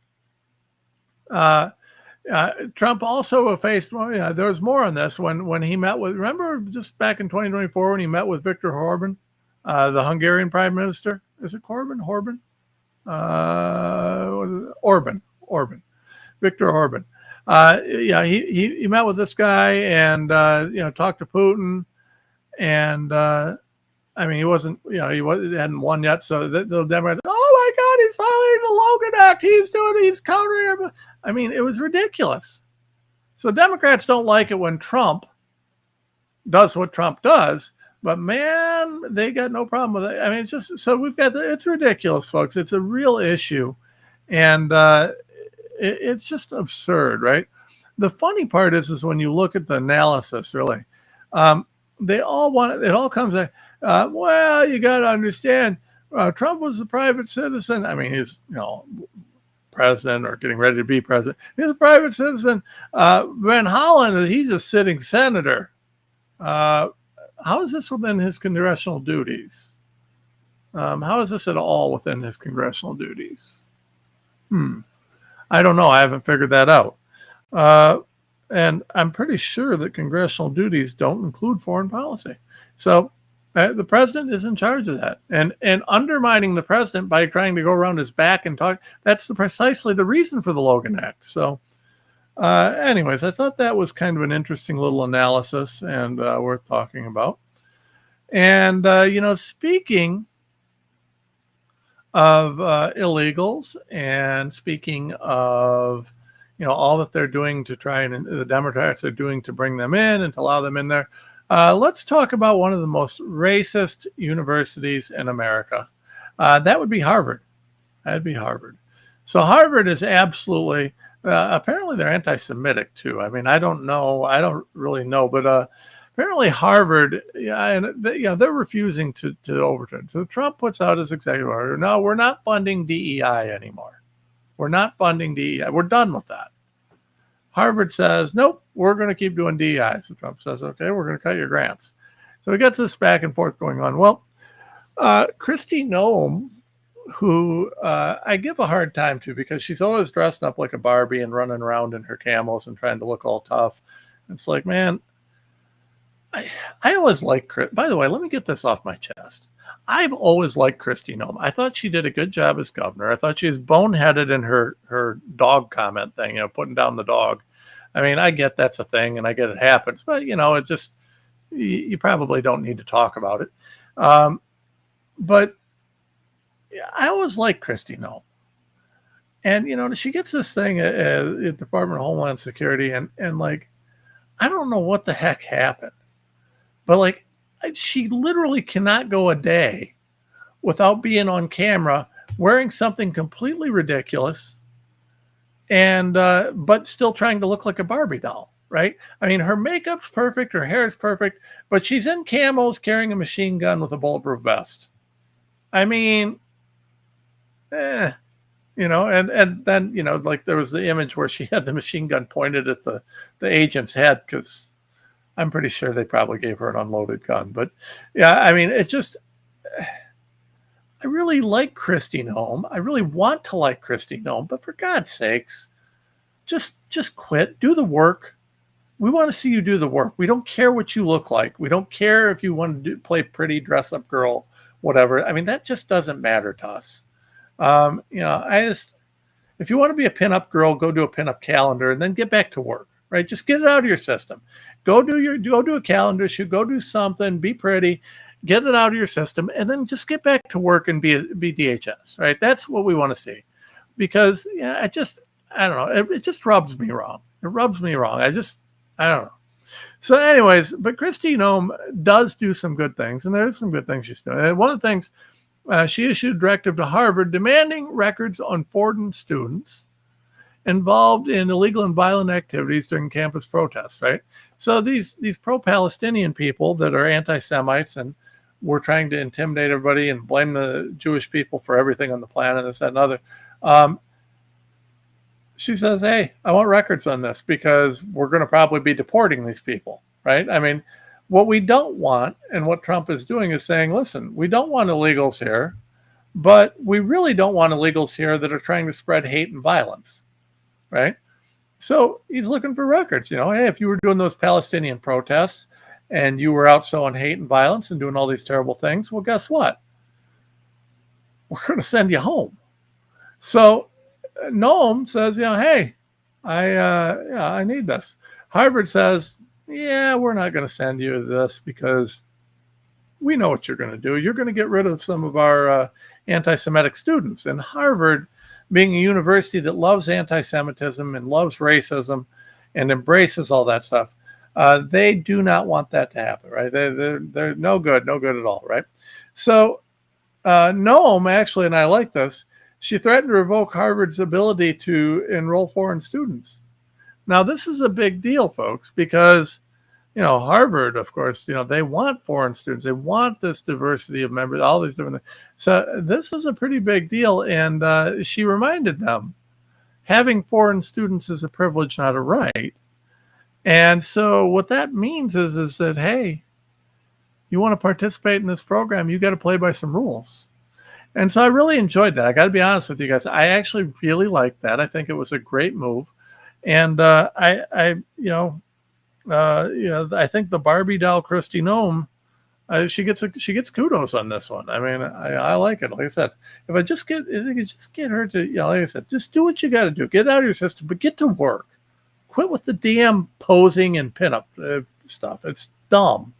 Trump also faced, there was more on this when he met with, remember just back in 2024 when he met with Viktor Orban, the Hungarian prime minister? Is it Orban? Orban. Viktor Orban. He met with this guy and, talked to Putin. And, he wasn't, he hadn't won yet. So the Democrats, oh my God, he's violating the Logan Act. He's countering him. It was ridiculous. So Democrats don't like it when Trump does what Trump does, but man, they got no problem with it. It's just, so it's ridiculous, folks. It's a real issue. And it's just absurd, right? The funny part is when you look at the analysis, really, they all want it all comes back. Well, you got to understand, Trump was a private citizen. He's president or getting ready to be president. He's a private citizen. Van Hollen, he's a sitting senator. How is this within his congressional duties? How is this at all within his congressional duties? I don't know. I haven't figured that out. And I'm pretty sure that congressional duties don't include foreign policy. So The president is in charge of that, and undermining the president by trying to go around his back and talk. That's precisely the reason for the Logan Act. So, anyways, I thought that was kind of an interesting little analysis and worth talking about. And speaking of illegals, and speaking of all that they're doing to try, and the Democrats are doing to bring them in and to allow them in there. Let's talk about one of the most racist universities in America. That would be Harvard. That'd be Harvard. So Harvard is absolutely, apparently they're anti-Semitic too. I mean, I don't know. I don't really know, but apparently Harvard, they're refusing to overturn. So Trump puts out his executive order. No, we're not funding DEI anymore. We're not funding DEI. We're done with that. Harvard says, nope, we're going to keep doing DEI. So Trump says, okay, we're going to cut your grants. So we got this back and forth going on. Well, Kristi Noem, who I give a hard time to because she's always dressed up like a Barbie and running around in her camels and trying to look all tough. It's like, man, I always like, by the way, let me get this off my chest. I've always liked Kristi Noem. I thought she did a good job as governor. I thought she was boneheaded in her dog comment thing, putting down the dog. I mean, I get that's a thing and I get it happens, but it just, you probably don't need to talk about it. But I always liked Kristi Noem. And, she gets this thing at the Department of Homeland Security and like, I don't know what the heck happened, but like, she literally cannot go a day without being on camera wearing something completely ridiculous and but still trying to look like a Barbie doll, right? I mean, her makeup's perfect, her hair is perfect, but she's in camos carrying a machine gun with a bulletproof vest. I mean, and then, like there was the image where she had the machine gun pointed at the agent's head because I'm pretty sure they probably gave her an unloaded gun. But yeah, I mean, it's just, I really like Kristi Noem. I really want to like Kristi Noem, but for God's sakes, just quit. Do the work. We want to see you do the work. We don't care what you look like. We don't care if you want to play pretty dress up girl, whatever. I mean, that just doesn't matter to us. If you want to be a pinup girl, go do a pinup calendar and then get back to work, right? Just get it out of your system. Go do a calendar shoot, go do something, be pretty, get it out of your system, and then just get back to work and be DHS, right? That's what we want to see. Because I don't know, it just rubs me wrong. It rubs me wrong. I don't know. So anyways, but Kristi Noem does do some good things, and there's some good things she's doing. And one of the things, she issued a directive to Harvard demanding records on foreign students involved in illegal and violent activities during campus protests, right? So these pro-Palestinian people that are anti-Semites and were trying to intimidate everybody and blame the Jewish people for everything on the planet, this, that, and other. She says, hey, I want records on this because we're going to probably be deporting these people, right? I mean, what we don't want, and what Trump is doing is saying, listen, we don't want illegals here, but we really don't want illegals here that are trying to spread hate and violence. Right. So he's looking for records, hey, if you were doing those Palestinian protests and you were out sowing hate and violence and doing all these terrible things, well, guess what? We're going to send you home. So Noem says, hey, I need this. Harvard says, yeah, we're not going to send you this because we know what you're going to do. You're going to get rid of some of our anti-Semitic students. And Harvard, being a university that loves anti-Semitism and loves racism and embraces all that stuff, they do not want that to happen, right? They're no good at all, right? So Noem actually, and I like this, she threatened to revoke Harvard's ability to enroll foreign students. Now, this is a big deal, folks, because Harvard, of course, they want foreign students. They want this diversity of members, all these different things. So this is a pretty big deal. And she reminded them, having foreign students is a privilege, not a right. And so what that means is that, hey, you want to participate in this program, you got to play by some rules. And so I really enjoyed that. I got to be honest with you guys. I actually really liked that. I think it was a great move. And I think the Barbie doll Kristi Noem She gets kudos on this one. I mean, I like it. Like I said, if I could just get her to, like I said, just do what you got to do. Get it out of your system, but get to work. Quit with the damn posing and pinup stuff. It's dumb.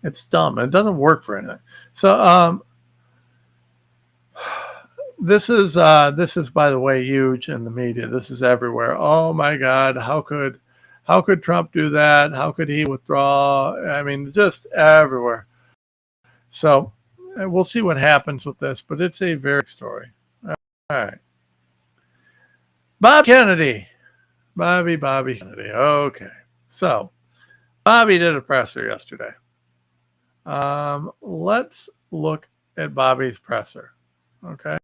It's dumb. It doesn't work for anything. So this is by the way huge in the media. This is everywhere. Oh my God, how could Trump do that? How could he withdraw? I mean, just everywhere. So we'll see what happens with this, but it's a very story. All right. Bobby Kennedy. Okay. So Bobby did a presser yesterday. Let's look at Bobby's presser. Okay.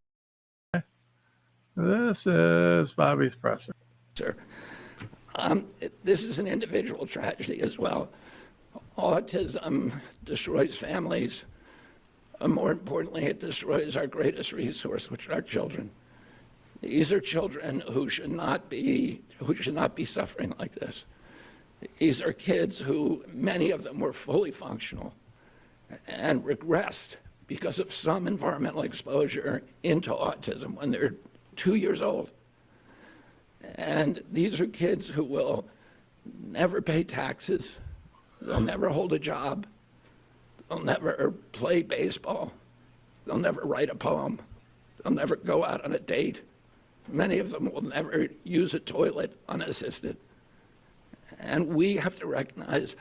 This is Bobby's presser. Sir, this is an individual tragedy as well. Autism destroys families. More importantly, it destroys our greatest resource, which are our children. These are children who should not be suffering like this. These are kids who, many of them were fully functional and regressed because of some environmental exposure into autism when they're 2 years old. And these are kids who will never pay taxes, they'll never hold a job, they'll never play baseball, they'll never write a poem, they'll never go out on a date. Many of them will never use a toilet unassisted. And we have to recognize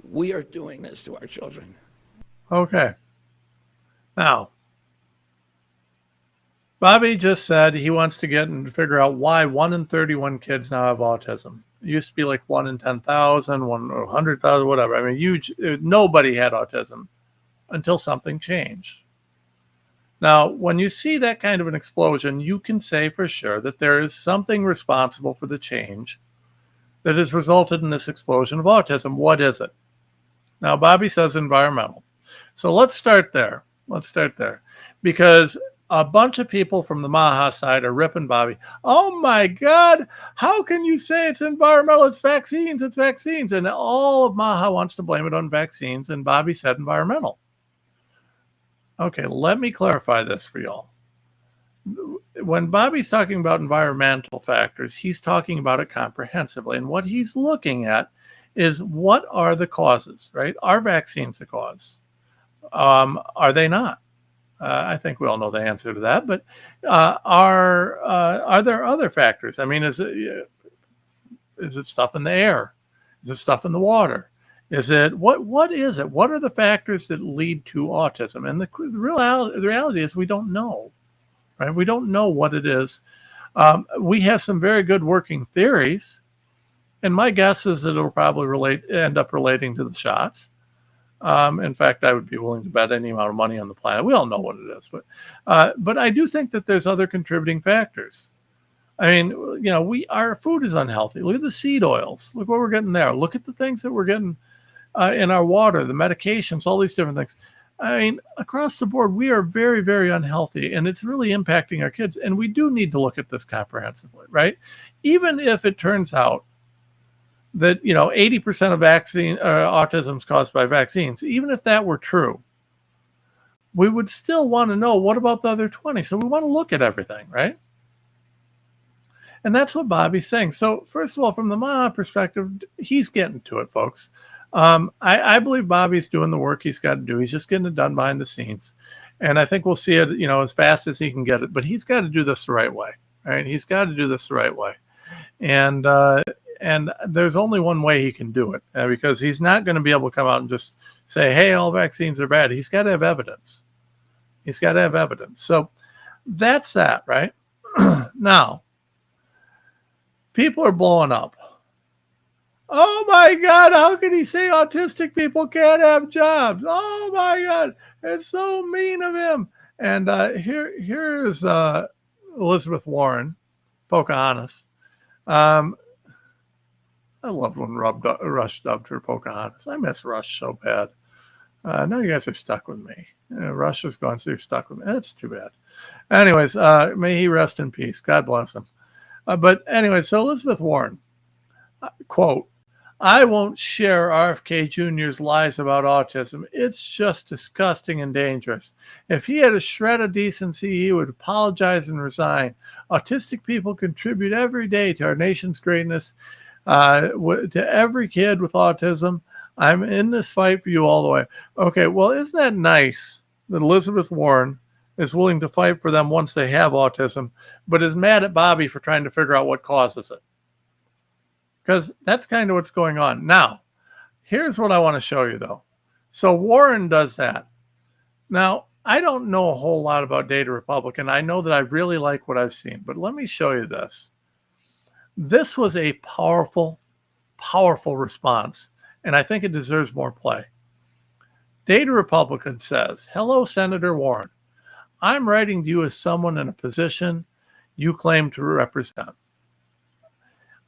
we are doing this to our children. Okay. Now, Bobby just said he wants to get and figure out why 1 in 31 kids now have autism. It used to be like 1 in 10,000, 1 or 100,000, whatever. I mean, huge. Nobody had autism until something changed. Now, when you see that kind of an explosion, you can say for sure that there is something responsible for the change that has resulted in this explosion of autism. What is it? Now, Bobby says environmental. So let's start there. Because a bunch of people from the Maha side are ripping Bobby. Oh my God, how can you say it's environmental? It's vaccines. And all of Maha wants to blame it on vaccines, and Bobby said environmental. Okay, let me clarify this for y'all. When Bobby's talking about environmental factors, he's talking about it comprehensively. And what he's looking at is what are the causes, right? Are vaccines the cause? Are they not? I think we all know the answer to that, but are there other factors? I mean, is it stuff in the air? Is it stuff in the water? Is it what is it? What are the factors that lead to autism? And the reality is we don't know, right? We don't know what it is. We have some very good working theories, and my guess is that it'll probably end up relating to the shots. In fact, I would be willing to bet any amount of money on the planet. We all know what it is, but I do think that there's other contributing factors. I mean, our food is unhealthy. Look at the seed oils. Look what we're getting there. Look at the things that we're getting in our water, the medications, all these different things. I mean, across the board, we are very, very unhealthy, and it's really impacting our kids. And we do need to look at this comprehensively, right? Even if it turns out that 80% of autism is caused by vaccines, even if that were true, we would still want to know what about the other 20. So we want to look at everything, right? And that's what Bobby's saying. So first of all, from the Maha perspective, he's getting to it, folks. I believe Bobby's doing the work he's got to do. He's just getting it done behind the scenes. And I think we'll see it, as fast as he can get it. But he's got to do this the right way, right? He's got to do this the right way. And there's only one way he can do it, because he's not going to be able to come out and just say, hey, all vaccines are bad. He's got to have evidence. So that's that, right? Now, people are blowing up. Oh my God, how can he say autistic people can't have jobs? Oh my God, it's so mean of him. And here's Elizabeth Warren, Pocahontas. I loved when Rush dubbed her Pocahontas. I miss Rush so bad. Now you guys are stuck with me. Rush is gone, so you're stuck with me. That's too bad. Anyways, may he rest in peace. God bless him. But anyway, so Elizabeth Warren, quote, I won't share RFK Jr.'s lies about autism. It's just disgusting and dangerous. If he had a shred of decency, he would apologize and resign. Autistic people contribute every day to our nation's greatness. To every kid with autism, I'm in this fight for you all the way. Okay, well, isn't that nice that Elizabeth Warren is willing to fight for them once they have autism, but is mad at Bobby for trying to figure out what causes it? Because that's kind of what's going on. Now, here's what I want to show you, though. So Warren does that. Now, I don't know a whole lot about Data Republican. I know that I really like what I've seen, but let me show you this. This was a powerful, powerful response, and I think it deserves more play. Data Republican says, "Hello, Senator Warren. I'm writing to you as someone in a position you claim to represent.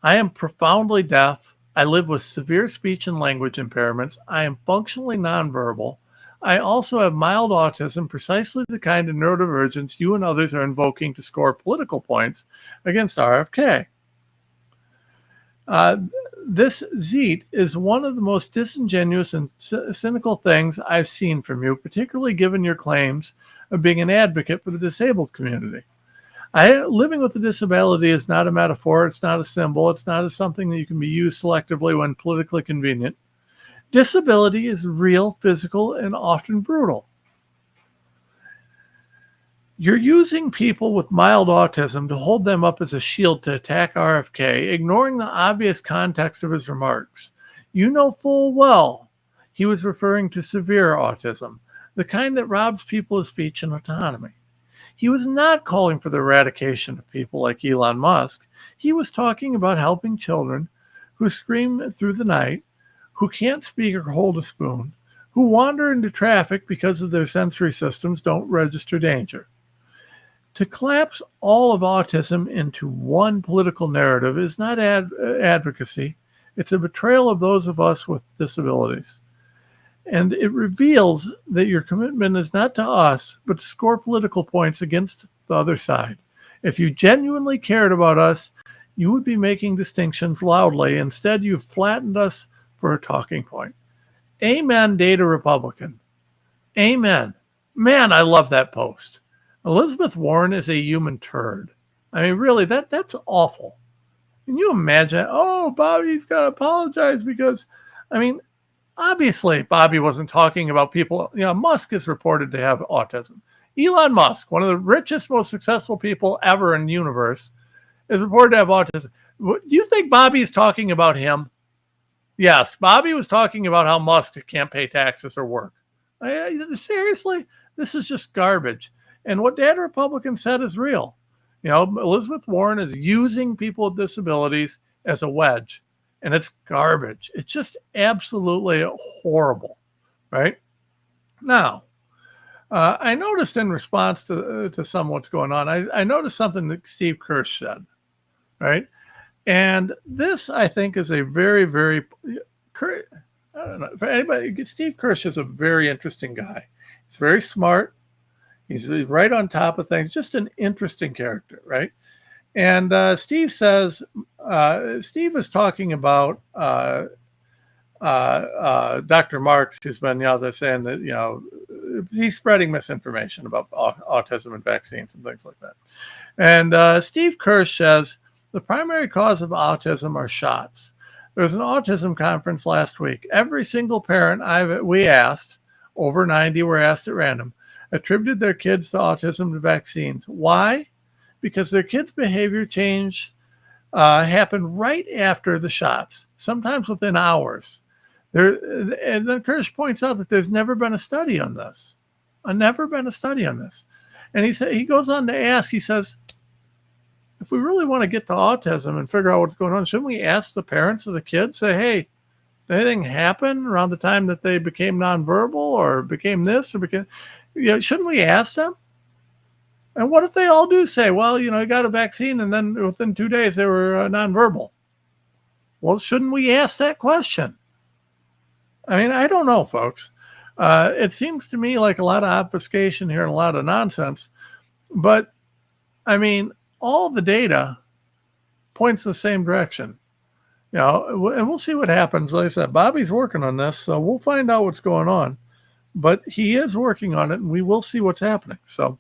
I am profoundly deaf. I live with severe speech and language impairments. I am functionally nonverbal. I also have mild autism, precisely the kind of neurodivergence you and others are invoking to score political points against RFK. This Zeet is one of the most disingenuous and cynical things I've seen from you, particularly given your claims of being an advocate for the disabled community. Living with a disability is not a metaphor. It's not a symbol. It's not something that you can be used selectively when politically convenient. Disability is real, physical, and often brutal. You're using people with mild autism to hold them up as a shield to attack RFK, ignoring the obvious context of his remarks. You know full well he was referring to severe autism, the kind that robs people of speech and autonomy. He was not calling for the eradication of people like Elon Musk. He was talking about helping children who scream through the night, who can't speak or hold a spoon, who wander into traffic because of their sensory systems don't register danger. To collapse all of autism into one political narrative is not advocacy. It's a betrayal of those of us with disabilities. And it reveals that your commitment is not to us, but to score political points against the other side. If you genuinely cared about us, you would be making distinctions loudly. Instead, you've flattened us for a talking point. Amen, Data Republican. Amen. Man, I love that post. Elizabeth Warren is a human turd. I mean, really, that's awful. Can you imagine? Oh, Bobby's got to apologize because, I mean, obviously, Bobby wasn't talking about people. You know, Musk is reported to have autism. Elon Musk, one of the richest, most successful people ever in the universe, is reported to have autism. Do you think Bobby is talking about him? Yes, Bobby was talking about how Musk can't pay taxes or work. Seriously, this is just garbage. And what Data Republican said is real. You know, Elizabeth Warren is using people with disabilities as a wedge. And it's garbage. It's just absolutely horrible, right? Now, I noticed in response to some what's going on, I noticed something that Steve Kirsch said, right? And this, I think, is a very, very, I don't know, for anybody, Steve Kirsch is a very interesting guy. He's very smart. He's right on top of things, just an interesting character, right? And Steve says, Steve is talking about Dr. Marks, who's been out there saying that, you know, he's spreading misinformation about autism and vaccines and things like that. And Steve Kirsch says the primary cause of autism are shots. There was an autism conference last week. Every single parent we asked, over 90 were asked at random, attributed their kids to autism to vaccines. Why? Because their kids' behavior change happened right after the shots, sometimes within hours. And then Kirsch points out that there's never been a study on this. And he goes on to ask, he says, if we really want to get to autism and figure out what's going on, shouldn't we ask the parents of the kids, say, hey, did anything happen around the time that they became nonverbal or became this or became, you know, shouldn't we ask them? And what if they all do say, well, you know, I got a vaccine and then within 2 days they were nonverbal? Well, shouldn't we ask that question? I mean, I don't know, folks. It seems to me like a lot of obfuscation here and a lot of nonsense. But, I mean, all the data points in the same direction. and we'll see what happens. Like I said, Bobby's working on this, so we'll find out what's going on. But he is working on it, and we will see what's happening. So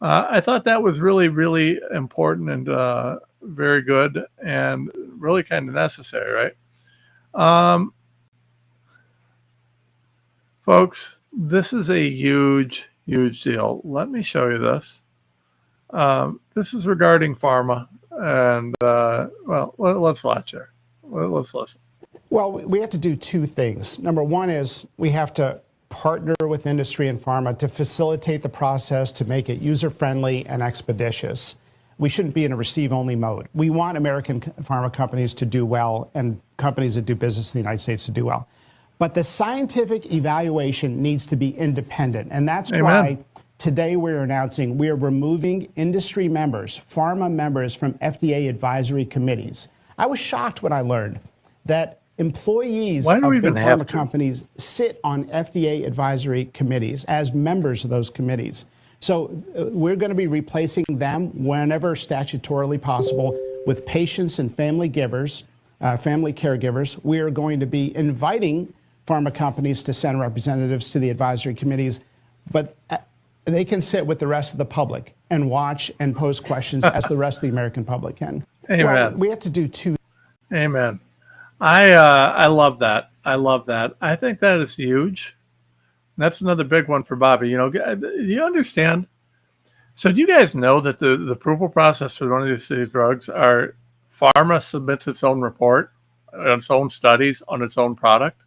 I thought that was really, really important and very good and really kind of necessary, right? Folks, this is a huge, huge deal. Let me show you this. This is regarding pharma, and well, let's watch it. Let's listen. Well, we have to do two things. Number one is we have to partner with industry and pharma to facilitate the process, to make it user-friendly and expeditious. We shouldn't be in a receive-only mode. We want American pharma companies to do well and companies that do business in the United States to do well. But the scientific evaluation needs to be independent, and that's why today we're announcing we are removing industry members, pharma members from FDA advisory committees. I was shocked when I learned that employees of big pharma companies sit on FDA advisory committees as members of those committees. So we're going to be replacing them whenever statutorily possible with patients and family givers, family caregivers. We are going to be inviting pharma companies to send representatives to the advisory committees, but they can sit with the rest of the public and watch and pose questions as the rest of the American public can. Amen. Well, we have to do two. Amen. I love that. I love that. I think that is huge. That's another big one for Bobby. Do you understand? So do you guys know that the approval process for one of these drugs are pharma submits its own report, its own studies on its own product?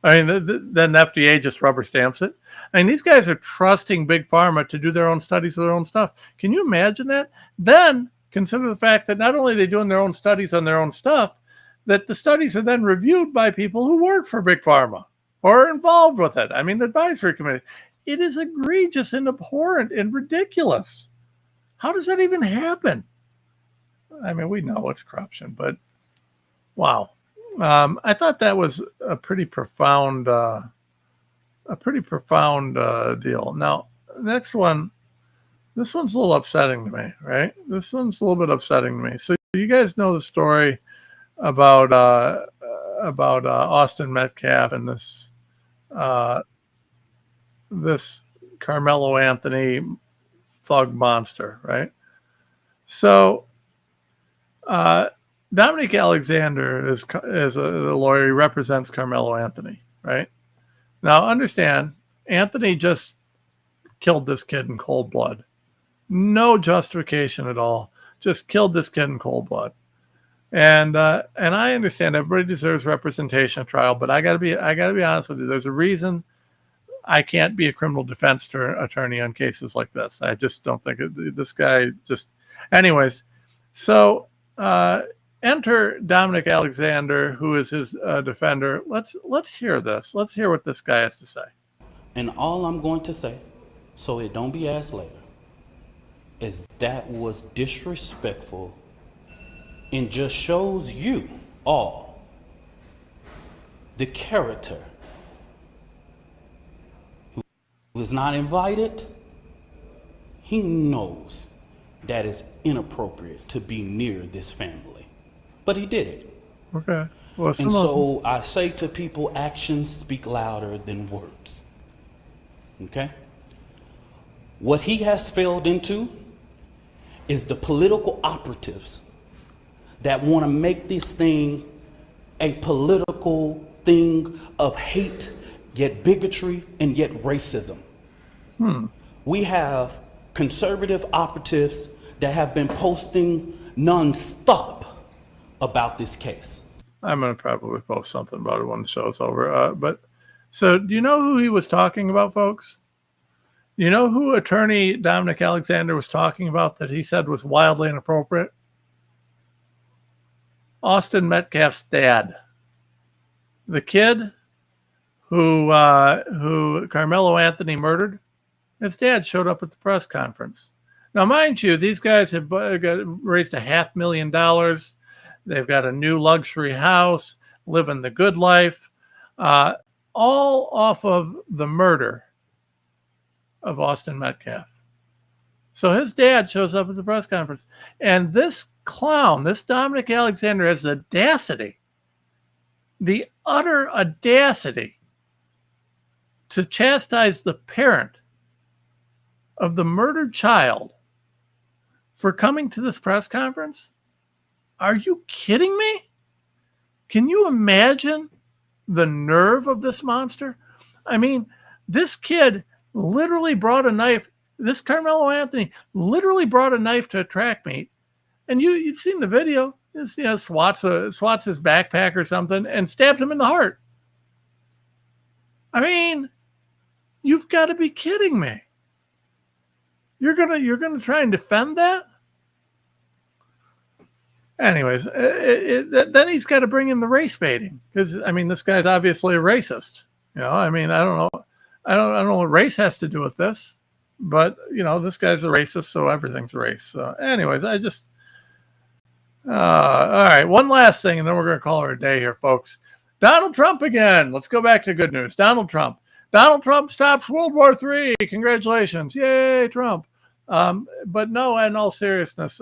I mean, then FDA just rubber stamps it. I mean, these guys are trusting big pharma to do their own studies of their own stuff. Can you imagine that? Then consider the fact that not only are they doing their own studies on their own stuff, that the studies are then reviewed by people who work for big pharma or are involved with it. I mean, the advisory committee. It is egregious and abhorrent and ridiculous. How does that even happen? I mean, we know it's corruption, but wow. I thought that was a pretty profound deal. Now, next one, this one's a little upsetting to me, right? This one's a little bit upsetting to me. So you guys know the story about Austin Metcalf and this Carmelo Anthony thug monster, right? So Dominic Alexander is a lawyer. He represents Carmelo Anthony, right? Now, understand, Anthony just killed this kid in cold blood. No justification at all. Just killed this kid in cold blood. And I understand everybody deserves representation at trial, but I gotta be honest with you. There's a reason I can't be a criminal defense attorney on cases like this. I just don't think this guy just. Anyways, so. Enter Dominic Alexander, who is his defender. Let's hear this. Let's hear what this guy has to say. And all I'm going to say, so it don't be asked later, is that was disrespectful and just shows you all the character who is not invited. He knows that it's inappropriate to be near this family. But he did it. Okay. Well, and so I say to people, actions speak louder than words. Okay? What he has failed into is the political operatives that want to make this thing a political thing of hate, yet bigotry, and yet racism. We have conservative operatives that have been posting nonstop about this case. I'm going to probably post something about it when the show's over. But so do you know who he was talking about, folks? You know who attorney Dominic Alexander was talking about that he said was wildly inappropriate? Austin Metcalf's dad. The kid who Carmelo Anthony murdered, his dad showed up at the press conference. Now, mind you, these guys have raised $500,000. They've got a new luxury house, living the good life, all off of the murder of Austin Metcalf. So his dad shows up at the press conference, and this clown, this Dominic Alexander, has the audacity, the utter audacity, to chastise the parent of the murdered child for coming to this press conference. Are you kidding me? Can you imagine the nerve of this monster? I mean, this kid literally brought a knife. This Carmelo Anthony literally brought a knife to a track meet. And you've seen the video. Swats his backpack or something and stabs him in the heart. I mean, you've got to be kidding me. You're gonna try and defend that? Anyways, then he's got to bring in the race baiting, because I mean, this guy's obviously a racist. I mean, I don't know what race has to do with this, but this guy's a racist, so everything's race. So, anyways, all right, one last thing, and then we're gonna call it a day here, folks. Donald Trump again. Let's go back to good news. Donald Trump stops World War III. Congratulations, yay, Trump. But no, in all seriousness,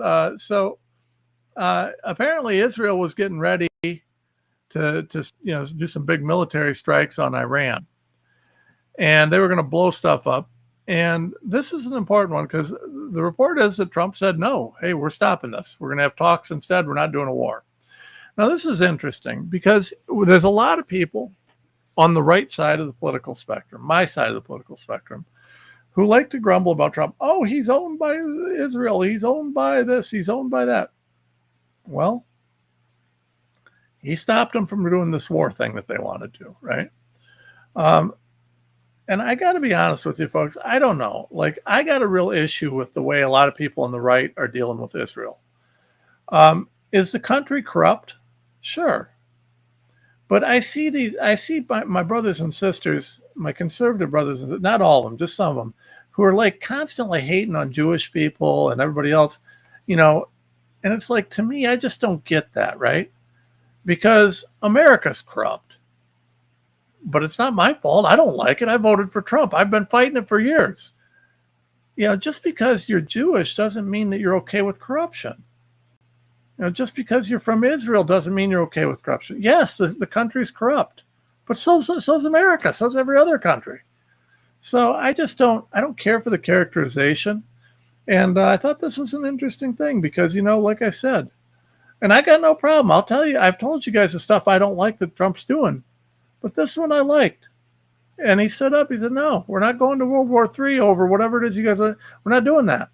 apparently Israel was getting ready to do some big military strikes on Iran, and they were going to blow stuff up. And this is an important one, because the report is that Trump said, no, hey, we're stopping this. We're going to have talks instead. We're not doing a war. Now, this is interesting, because there's a lot of people on the right side of the political spectrum, my side of the political spectrum, who like to grumble about Trump. Oh, he's owned by Israel. He's owned by this. He's owned by that. Well, he stopped them from doing this war thing that they want to do, right? And I got to be honest with you, folks. I don't know. Like, I got a real issue with the way a lot of people on the right are dealing with Israel. Is the country corrupt? Sure. But I see my brothers and sisters, my conservative brothers, not all of them, just some of them, who are like constantly hating on Jewish people and everybody else, and it's like, to me, I just don't get that, right? Because America's corrupt. But it's not my fault. I don't like it. I voted for Trump. I've been fighting it for years. Just because you're Jewish doesn't mean that you're okay with corruption. Just because you're from Israel doesn't mean you're okay with corruption. Yes, the country's corrupt, but so's America. So's every other country. So I don't care for the characterization. And I thought this was an interesting thing because, like I said, and I got no problem. I'll tell you, I've told you guys the stuff I don't like that Trump's doing, but this one I liked. And he stood up. He said, no, we're not going to World War III over whatever it is you guys are. We're not doing that.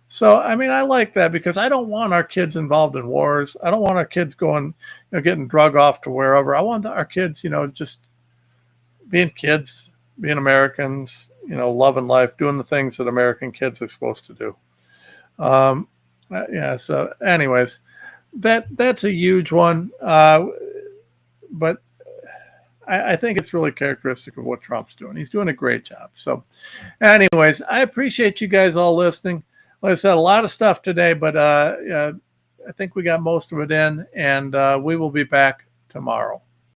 So, I mean, I like that because I don't want our kids involved in wars. I don't want our kids going, getting drug off to wherever. I want our kids, just being kids, being Americans, loving life, doing the things that American kids are supposed to do. So anyways, that's a huge one. But I think it's really characteristic of what Trump's doing. He's doing a great job. So anyways, I appreciate you guys all listening. Like I said, a lot of stuff today, but I think we got most of it in, and we will be back tomorrow.